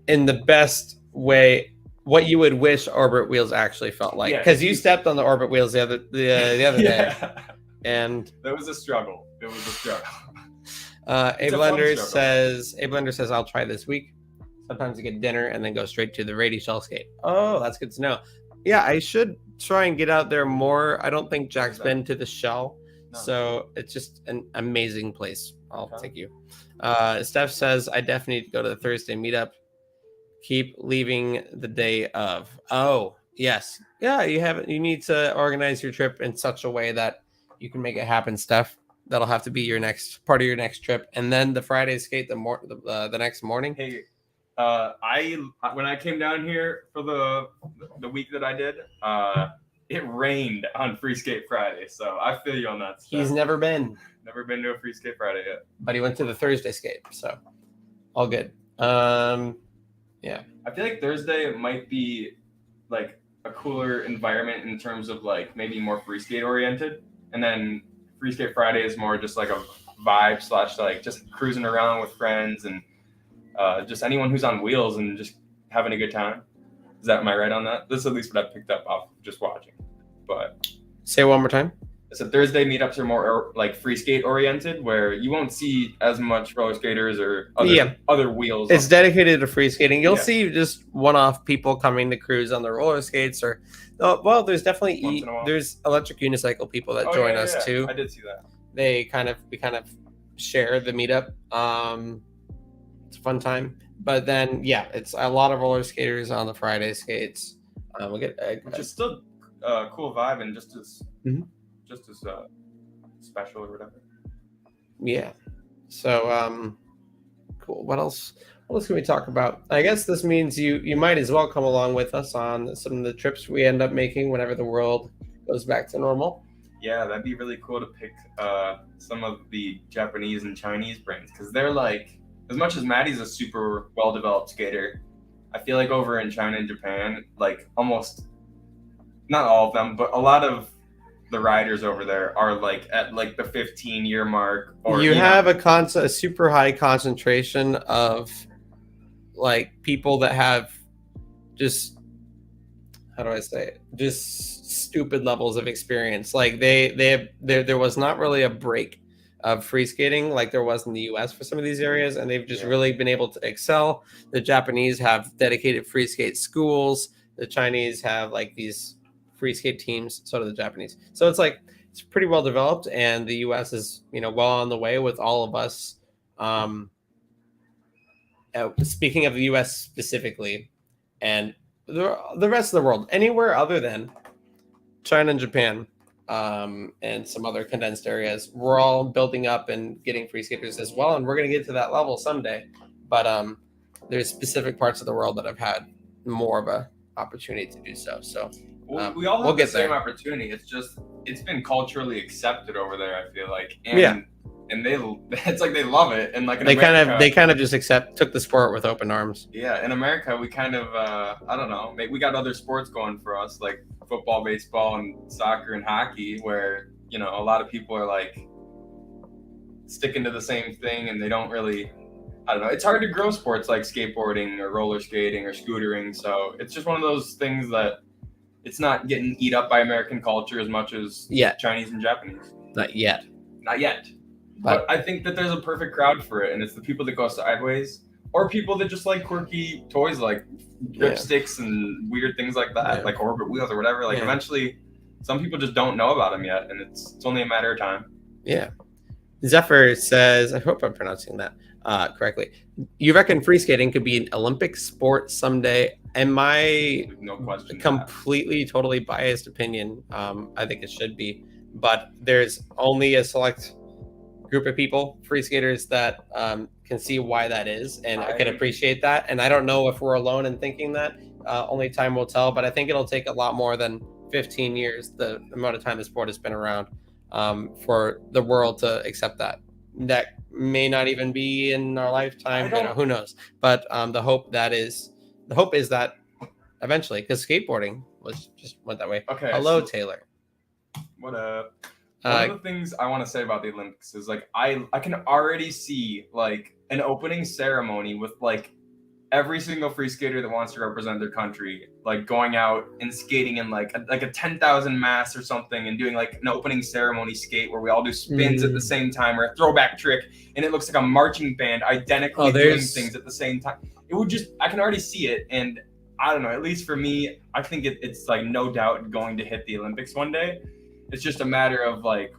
In the best way, what you would wish orbit wheels actually felt like, because you stepped on the orbit wheels the other day, and that was a struggle. It was a struggle. Ablender says I'll try this week. Sometimes I get dinner and then go straight to the Rady Shell skate. Oh, that's good to know. Yeah, I should try and get out there more. I don't think Jack's been to the Shell, so it's just an amazing place. I'll take you. Steph says I definitely need to go to the Thursday meetup. Keep leaving the day of. Oh, yes. Yeah, you need to organize your trip in such a way that you can make it happen, Steph. That'll have to be your next part of your next trip. And then the Friday skate the next morning. Hey, when I came down here for the week that I did, it rained on Free Skate Friday. So I feel you on that stuff. He's never been to a Free Skate Friday yet. But he went to the Thursday skate, so all good. Yeah. I feel like Thursday might be like a cooler environment in terms of like maybe more free skate oriented. And then Free Skate Friday is more just like a vibe / like just cruising around with friends and just anyone who's on wheels and just having a good time. Am I right on that? This is at least what I picked up off just watching. But say it one more time. So Thursday meetups are more like free skate oriented, where you won't see as much roller skaters or other wheels. It's dedicated to free skating. You'll see just one-off people coming to cruise on the roller skates, or there's definitely there's electric unicycle people that join us too. I did see that. We kind of share the meetup. It's a fun time, but then it's a lot of roller skaters on the Friday skates. We'll get which is still a cool vibe and just as. Mm-hmm. Just as special or whatever. Yeah. So cool. What else can we talk about? I guess this means you might as well come along with us on some of the trips we end up making whenever the world goes back to normal. Yeah, that'd be really cool to pick some of the Japanese and Chinese brands, because they're like, as much as Maddie's a super well-developed skater, I feel like over in China and Japan, like almost not all of them, but a lot of the riders over there are like at like the 15-year mark. Or you have a super high concentration of like people that have just, how do I say it? Just stupid levels of experience. Like there was not really a break of free skating like there was in the US for some of these areas, and they've just really been able to excel. The Japanese have dedicated free skate schools. The Chinese have like these free skate teams, so do the Japanese. So it's like it's pretty well developed, and the US is, well on the way with all of us. Speaking of the US specifically, and the rest of the world, anywhere other than China and Japan, and some other condensed areas, we're all building up and getting free skaters as well, and we're going to get to that level someday. But there's specific parts of the world that have had more of a opportunity to do so. So we all have the same opportunity. It's been culturally accepted over there, I feel like. And it's like they love it, and like they kind of just took the sport with open arms. Yeah, in America we kind of I don't know, we got other sports going for us, like football, baseball, and soccer and hockey, where a lot of people are like sticking to the same thing, and they don't really, I don't know. It's hard to grow sports like skateboarding or roller skating or scootering, so it's just one of those things that it's not getting eat up by American culture as much as Chinese and Japanese. Not yet. But I think that there's a perfect crowd for it, and it's the people that go sideways, or people that just like quirky toys like grip sticks and weird things like that, like orbit wheels or whatever. Like eventually, some people just don't know about them yet, and it's only a matter of time. Yeah. Zephyr says, I hope I'm pronouncing that correctly. You reckon free skating could be an Olympic sport someday? And my completely, totally biased opinion, I think it should be. But there's only a select group of people, free skaters, that can see why that is, and I can appreciate that. And I don't know if we're alone in thinking that. Only time will tell, but I think it'll take a lot more than 15 years, the amount of time the sport has been around, for the world to accept that. That may not even be in our lifetime, who knows. But the hope is that eventually, because skateboarding went that way. Okay. Hello, Taylor. What up? One of the things I want to say about the Olympics is like I can already see like an opening ceremony with like every single free skater that wants to represent their country, like going out and skating in like a 10,000 mass or something, and doing like an opening ceremony skate where we all do spins at the same time, or a throwback trick, and it looks like a marching band identically doing things at the same time. I can already see it, and I don't know, at least for me, I think it's like no doubt going to hit the Olympics one day. It's just a matter of like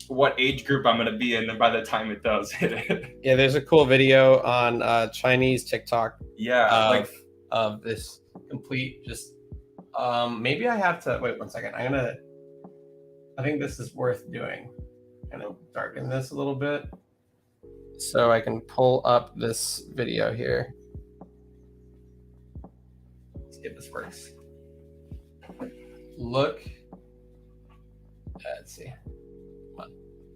what age group I'm going to be in by the time it does hit it. Yeah, there's a cool video on Chinese TikTok. Yeah, of this complete just. Maybe I have to wait 1 second. I think this is worth doing. I'm gonna darken this a little bit so I can pull up this video here. Let's see if this works. Look. Let's see.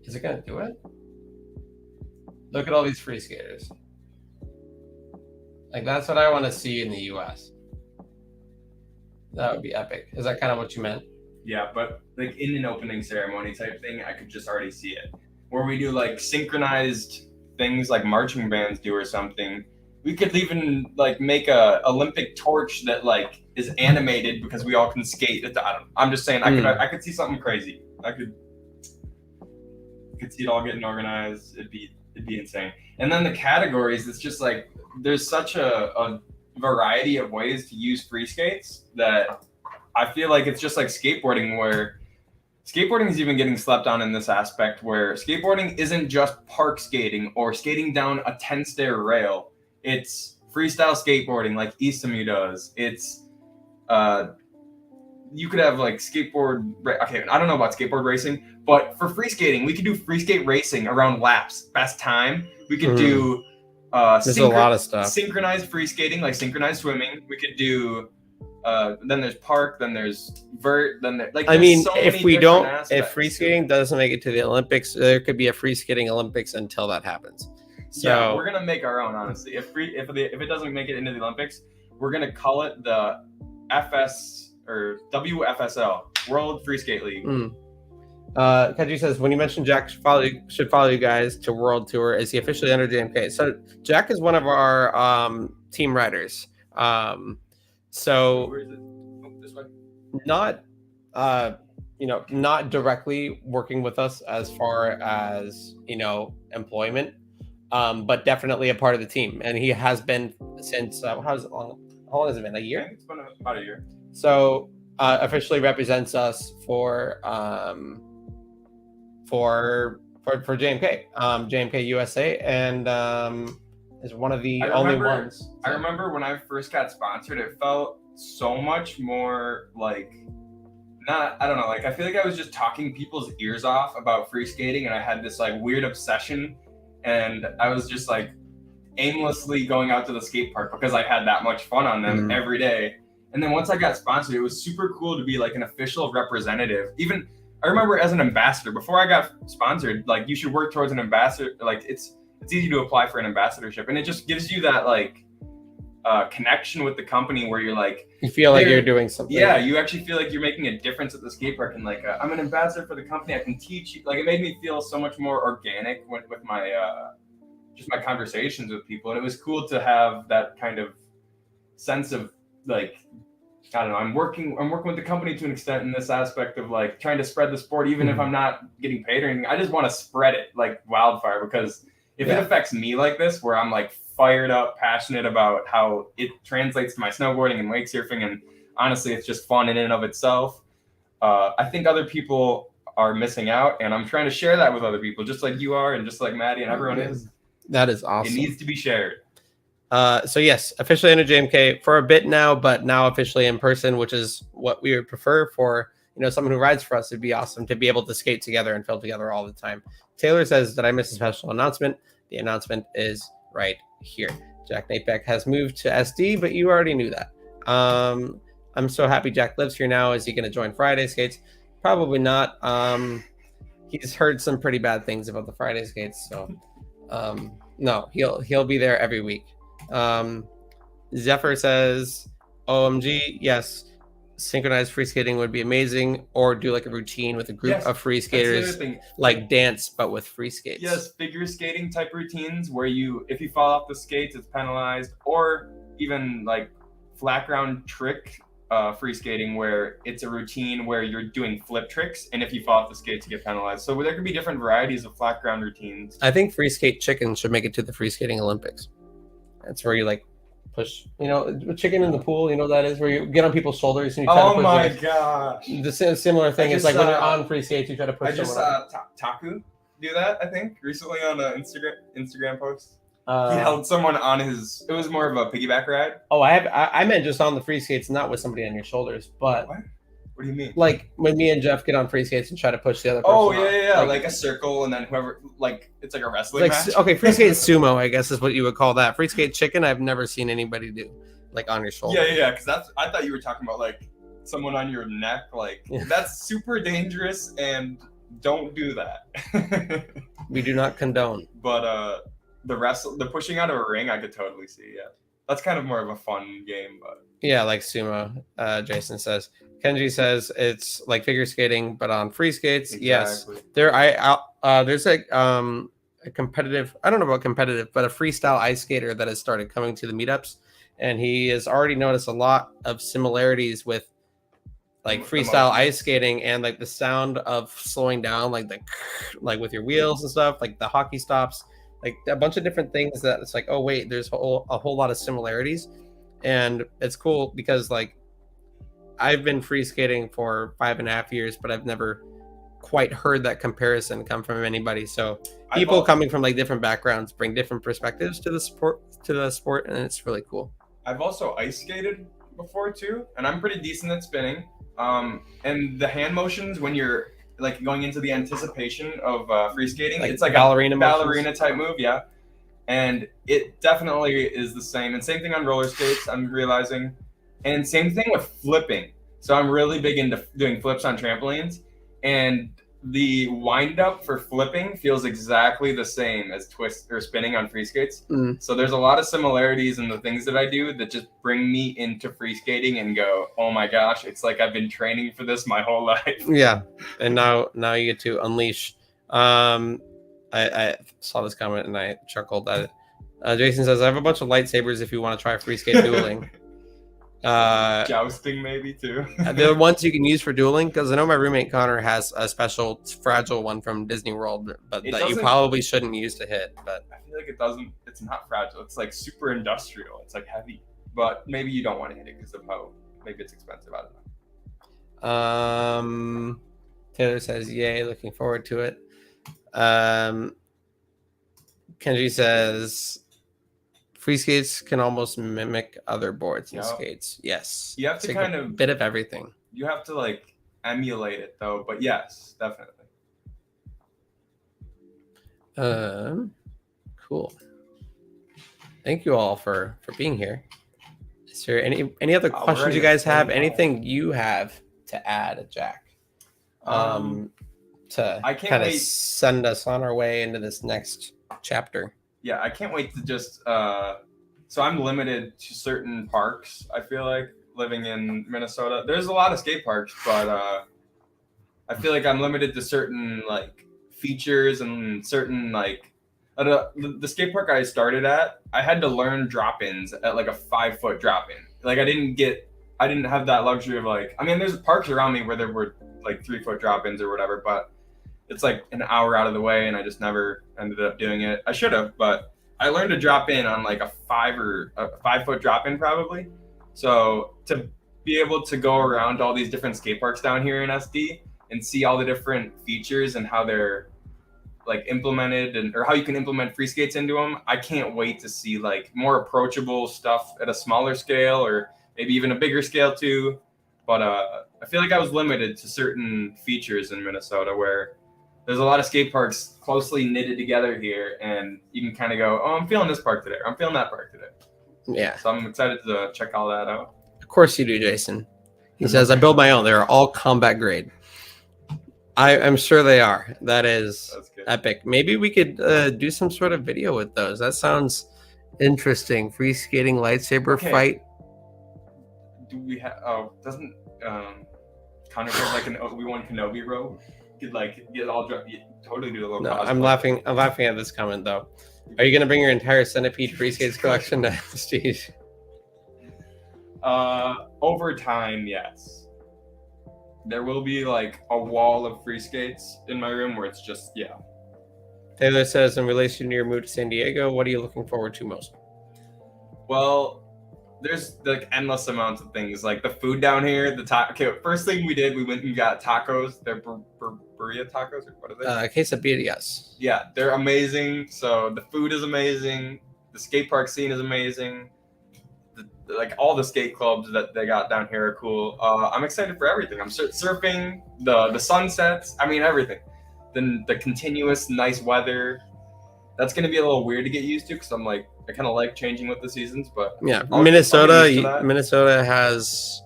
Is it gonna do it? Look at all these free skaters. Like, that's what I want to see in the US. That would be epic. Is that kind of what you meant? Yeah, but like in an opening ceremony type thing, I could just already see it. Where we do like synchronized things like marching bands do or something. We could even like make a Olympic torch that like is animated because we all can skate. I'm just saying, I could see something crazy. I could see it all getting organized. It'd be insane. And then the categories, it's just like there's such a variety of ways to use free skates that I feel like it's just like skateboarding, where skateboarding is even getting slept on in this aspect, where skateboarding isn't just park skating or skating down a 10-stair rail. It's freestyle skateboarding like Isamu does. It's you could have like skateboard. Okay, I don't know about skateboard racing, but for free skating, we could do free skate racing around laps, best time. We could do there's a lot of stuff. Synchronized free skating, like synchronized swimming. We could do. Then there's park. Then there's vert. Then there, like. I mean, so if free skating doesn't make it to the Olympics, there could be a free skating Olympics until that happens. So yeah, we're gonna make our own. Honestly, if it doesn't make it into the Olympics, we're gonna call it the FS or WFSL, World Free Skate League. Kenji says, when you mentioned Jack should follow you guys to World Tour, is he officially under JMK? So Jack is one of our team riders. So Where is it? Oh, this way. not not directly working with us as far as employment, but definitely a part of the team, and he has been since how long has it been? A I year? think it's been about a year. So officially represents us for JMK, JMK USA, and is one of the only ones. I remember when I first got sponsored, it felt so much more like I don't know, like I feel like I was just talking people's ears off about free skating, and I had this like weird obsession, and I was just like aimlessly going out to the skate park because I had that much fun on them every day. And then once I got sponsored, it was super cool to be like an official representative. Even I remember as an ambassador, before I got sponsored, like you should work towards an ambassador. Like it's easy to apply for an ambassadorship, and it just gives you that like connection with the company where you're like, you feel like you're doing something. Yeah, you actually feel like you're making a difference at the skate park, and like I'm an ambassador for the company. I can teach you. Like it made me feel so much more organic with my just my conversations with people, and it was cool to have that kind of sense of like, I don't know, I'm working with the company to an extent in this aspect of like trying to spread the sport, even if I'm not getting paid or anything. I just want to spread it like wildfire, because if it affects me like this, where I'm like fired up, passionate about how it translates to my snowboarding and wake surfing, and honestly, it's just fun in and of itself. I think other people are missing out, and I'm trying to share that with other people, just like you are, and just like Maddie and everyone is. That is awesome. It needs to be shared. So yes, officially under JMK for a bit now, but now officially in person, which is what we would prefer for someone who rides for us. It'd be awesome to be able to skate together and film together all the time. Taylor says, did I miss a special announcement? The announcement is right here. Jack Knapek has moved to SD, but you already knew that. I'm so happy Jack lives here now. Is he going to join Friday skates? Probably not. He's heard some pretty bad things about the Friday skates, so no, he'll be there every week. Zephyr says, OMG, yes, synchronized free skating would be amazing, or do like a routine with a group of free skaters, like dance but with free skates. Yes, figure skating type routines where if you fall off the skates, it's penalized, or even like flat ground trick free skating where it's a routine where you're doing flip tricks, and if you fall off the skates, you get penalized. So there could be different varieties of flat ground routines. I think free skate chicken should make it to the free skating Olympics. That's where you like push, chicken in the pool. That is where you get on people's shoulders and you try to push. Oh my gosh! The similar thing is like when you're on free skates, you try to push. I just saw Taku do that, I think, recently on an Instagram post. He held someone on his. It was more of a piggyback ride. Oh, I meant just on the free skates, not with somebody on your shoulders. But what do you mean? Like when me and Jeff get on free skates and try to push the other person. Oh yeah, like a circle, and then whoever, like it's like a wrestling match. Okay, free skate sumo, I guess is what you would call that. Free skate chicken, I've never seen anybody do, like on your shoulder. Yeah, because I thought you were talking about like someone on your neck. Like that's super dangerous, and don't do that. We do not condone. But the pushing out of a ring, I could totally see. Yeah, that's kind of more of a fun game, but yeah, like sumo. Jason says. Kenji says it's like figure skating, but on free skates. Exactly. Yes, there's a competitive. I don't know about competitive, but a freestyle ice skater that has started coming to the meetups, and he has already noticed a lot of similarities with like freestyle ice skating and like the sound of slowing down, like with your wheels and stuff, like the hockey stops, like a bunch of different things that it's like, oh wait, there's a whole lot of similarities, and it's cool because like. I've been free skating for 5.5 years, but I've never quite heard that comparison come from anybody. So people coming from like different backgrounds bring different perspectives to the sport, and it's really cool. I've also ice skated before too, and I'm pretty decent at spinning. And the hand motions when you're like going into the anticipation of free skating, it's like ballerina type move, yeah. And it definitely is the same. And same thing on roller skates, I'm realizing. And same thing with flipping. So I'm really big into doing flips on trampolines. And the wind up for flipping feels exactly the same as twist or spinning on free skates. So there's a lot of similarities in the things that I do that just bring me into free skating and go, oh my gosh, it's like I've been training for this my whole life. Yeah, and now you get to unleash. I saw this comment and I chuckled at it. Jason says, I have a bunch of lightsabers if you want to try free skate dueling. Jousting maybe too. The ones you can use for dueling, because I know my roommate Connor has a special fragile one from Disney World, but that you probably shouldn't use to hit. But I feel like it doesn't. It's not fragile. It's like super industrial. It's like heavy, but maybe you don't want to hit it because of how maybe it's expensive. I don't know. Taylor says, "Yay, looking forward to it." Kenji says, free skates can almost mimic other boards and skates. Yes. You have to kind of bit of everything. You have to like emulate it though, but yes, definitely. Cool. Thank you all for being here. Is there any other questions you guys have? Anything you have to add, Jack? To kind of send us on our way into this next chapter. Yeah, I can't wait to just so I'm limited to certain parks. I feel like living in Minnesota, there's a lot of skate parks, but I feel like I'm limited to certain like features and certain like the skate park I started at, I had to learn drop-ins at like a 5-foot drop-in. Like I didn't have that luxury of like, I mean, there's parks around me where there were like 3-foot drop-ins or whatever, but it's like an hour out of the way and I just never ended up doing it. I should have, but I learned to drop in on like a 5-foot drop-in probably. So to be able to go around all these different skate parks down here in SD and see all the different features and how they're like implemented or how you can implement free skates into them, I can't wait to see like more approachable stuff at a smaller scale or maybe even a bigger scale too. But I feel like I was limited to certain features in Minnesota where there's a lot of skate parks closely knitted together here, and you can kind of go, oh, I'm feeling this park today, or I'm feeling that park today. Yeah. So I'm excited to check all that out. Of course you do, Jason. He says, I build my own. They're all combat grade. I'm sure they are. That's epic. Maybe we could do some sort of video with those. That sounds interesting. Free skating lightsaber fight. Do we have? Oh, doesn't Connor have like an Obi-Wan Kenobi robe? Could like get all drunk. Totally do a little. No, I'm laughing at this comment though. Are you gonna bring your entire Centipede free skates collection to Prestige? Over time, yes. There will be like a wall of free skates in my room where it's just Taylor says, in relation to your move to San Diego, what are you looking forward to most? Well, there's like endless amounts of things. Like the food down here, first thing we did, we went and got tacos. They're burrito tacos, or what are they? Quesadillas. Yeah, they're amazing. So the food is amazing. The skate park scene is amazing. Like all the skate clubs that they got down here are cool. I'm excited for everything. I'm surfing, the sunsets. I mean, everything. Then the continuous nice weather. That's gonna be a little weird to get used to because I'm like, I kind of like changing with the seasons. But yeah, Minnesota has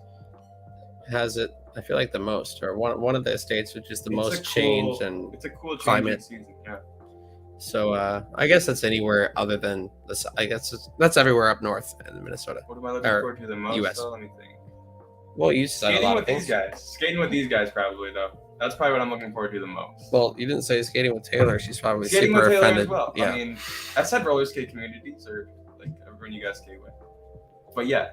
it. I feel like the most, or one of the states which is the most change and it's a cool climate season. Yeah. So I guess that's anywhere other than this. I guess that's everywhere up north in Minnesota. What am I looking forward to the most? US. Though? Let me think. Well, you said skating a lot with of things. These guys. Skating with these guys probably though. That's probably what I'm looking forward to the most. Well, you didn't say skating with Taylor. She's probably skating super with Taylor offended. As well. Yeah. I mean, I've said roller skate communities or like everyone you guys skate with. But yeah,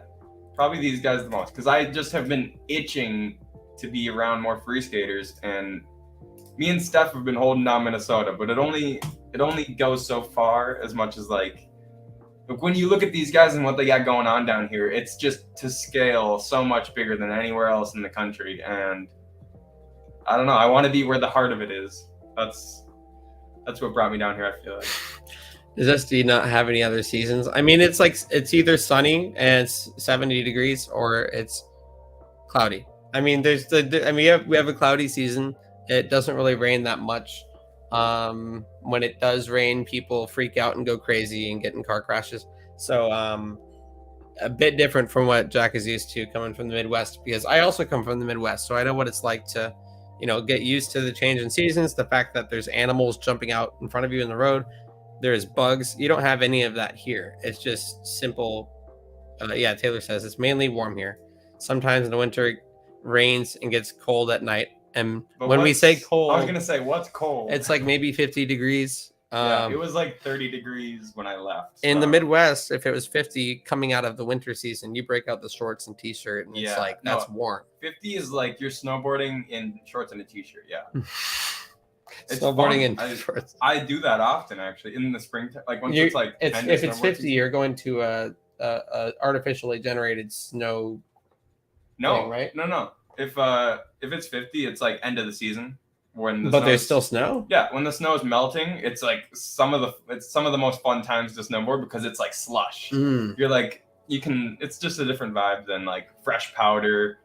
probably these guys the most because I just have been itching to be around more free skaters, and me and Steph have been holding down Minnesota, but it only goes so far as much as like when you look at these guys and what they got going on down here, it's just to scale so much bigger than anywhere else in the country. And I don't know, I want to be where the heart of it is. That's what brought me down here, I feel like. Does SD not have any other seasons? I mean, it's like it's either sunny and it's 70 degrees or it's cloudy. I mean, we have a cloudy season. It doesn't really rain that much. When it does rain, people freak out and go crazy and get in car crashes. So a bit different from what Jack is used to coming from the Midwest, because I also come from the Midwest, so I know what it's like to get used to the change in seasons, the fact that there's animals jumping out in front of you in the road, there's bugs. You don't have any of that here. It's just simple. Yeah, Taylor says it's mainly warm here. Sometimes in the winter it rains and gets cold at night. And But when we say I was cold, gonna say what's cold. it's like maybe 50 degrees. Yeah, it was like 30 degrees when I left. In the so- Midwest, if it was 50 coming out of the winter season, you break out the shorts and t-shirt, and it's Yeah, like that's no. warm. 50 is like you're snowboarding in shorts and a t-shirt. Yeah. It's Snowboarding fun. in shorts. I do that often actually in the spring. Like once You're- it's like if end of it's snowboard 50, season. you're going to a artificially generated snow no, thing, right? No. If it's 50, it's like end of the season when the But there's snow's- still snow. Yeah, when the snow is melting, it's like some of the most fun times to snowboard because it's like slush. Mm. You're like it's just a different vibe than like fresh powder.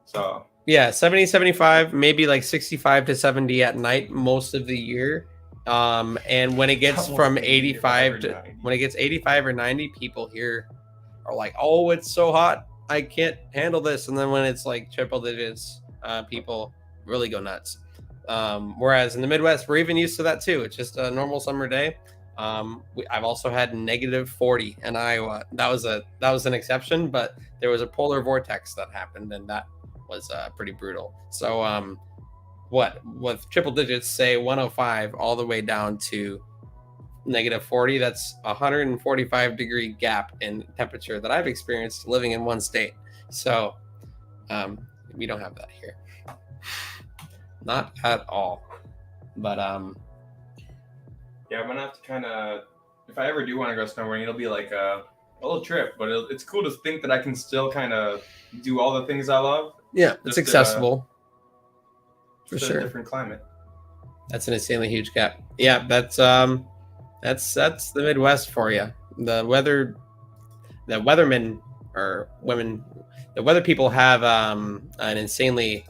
So Yeah, 70, 75, maybe like 65 to 70 at night most of the year. And when it gets Almost from 80 85 or to 90. when it gets 85 or 90, people here are like, "Oh, it's so hot. I can't handle this." And then when it's like triple digits, people really go nuts. Whereas in the Midwest, we're even used to that too. It's just a normal summer day. I've also had negative 40 in Iowa. That was an exception, but there was a polar vortex that happened, and that was pretty brutal. So what with triple digits, say 105 all the way down to negative 40, that's 145 degree gap in temperature that I've experienced living in one state. So we don't have that here, not at all. But yeah, I'm gonna have to kind of, if I ever do want to go snowboarding, it'll be like a little trip. But it's cool to think that I can still kind of do all the things I love. yeah, it's Just, accessible for Just sure. a different climate. That's an insanely huge gap. Yeah, that's the Midwest for you. The weathermen or women, the weather people have an insanely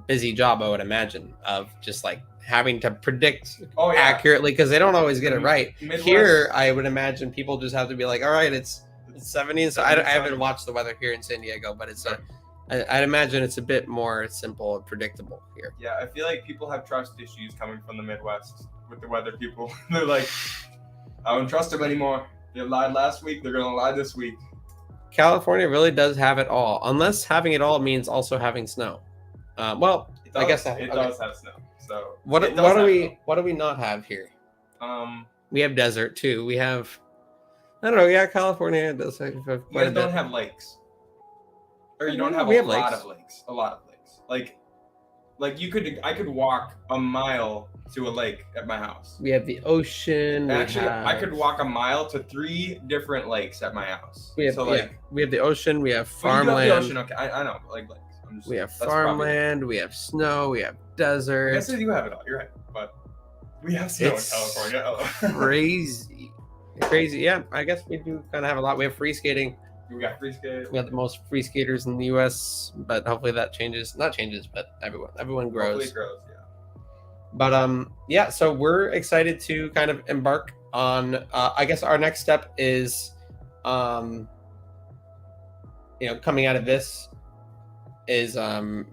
busy job, I would imagine, of just like having to predict Oh yeah, accurately because they don't always get it right. Midwest- Here, I would imagine people just have to be like, all right, it's 70. So I haven't watched the weather here in San Diego, but it's I'd imagine it's a bit more simple and predictable here. Yeah, I feel like people have trust issues coming from the Midwest with the weather people. They're like, I don't trust them anymore. They lied last week. They're gonna lie this week. California really does have it all, unless having it all means also having snow. Well, It I guess it does have snow. So what it does do have we not have here? snow. We have desert too. We have, I don't know. Yeah, California does have You quite a guys bit. don't have lakes, or you don't No, have we a have lot lakes. of lakes. A lot of lakes. Like I could walk a mile to a lake at my house. We have the ocean. We Actually, I have- could walk a mile to 3 different lakes at my house. We have, so yeah, like we have the ocean. We have well, you do have farmland. the ocean, okay. I know, but like lakes. I'm just, We have that's probably- farmland. We have snow. We have I desert. guess you have it all. You're right, but we have snow It's in California. Crazy. Yeah, I guess we do kind of have a lot. We have free skating. We got free skate. We have the most free skaters in the U.S., but hopefully that changes. Not changes, but everyone Hopefully grows. it grows, yeah. But yeah. So we're excited to kind of embark on. I guess our next step is, coming out of this, is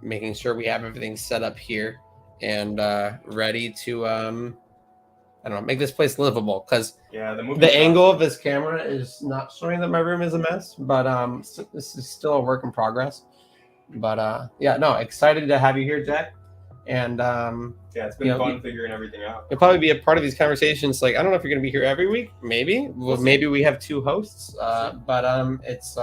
making sure we have everything set up here and ready to I don't know, make this place livable, because Yeah, the movie. the angle of this camera is not showing that my room is a mess, but this is still a work in progress. But yeah, no, excited to have you here, Jack. And Yeah, it's been fun figuring everything out. you'll probably be a part of these conversations. Like, I don't know if you're going to be here every week. Maybe. Well, see. maybe we have 2 hosts. But it's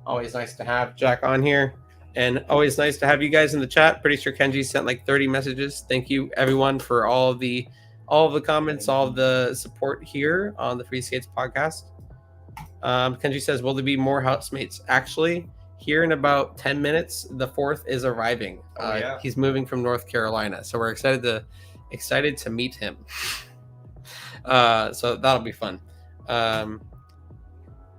always nice to have Jack on here. And always nice to have you guys in the chat. Pretty sure Kenji sent like 30 messages. Thank you, everyone, for all of the comments, all of the support here on the Free Skates podcast. Kenji says, will there be more housemates? Actually, here in about 10 minutes, the 4th is arriving. Yeah. He's moving from North Carolina, so we're excited to meet him. So that'll be fun.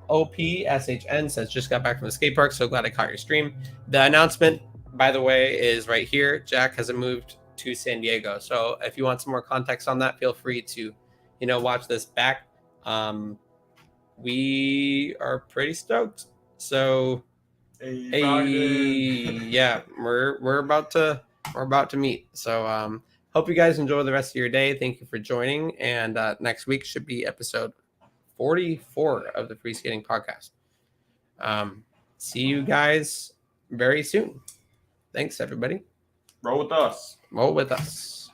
OPSHN says, just got back from the skate park, so glad I caught your stream. The announcement, by the way, is right here. Jack hasn't moved to San Diego, so if you want some more context on that, feel free to watch this back. We are pretty stoked. So Hey, yeah, we're about to we're about to meet. So hope you guys enjoy the rest of your day. Thank you for joining. And next week should be episode 44 of the Free Skating Podcast. See you guys very soon. Thanks, everybody. Roll with us. Roll with us.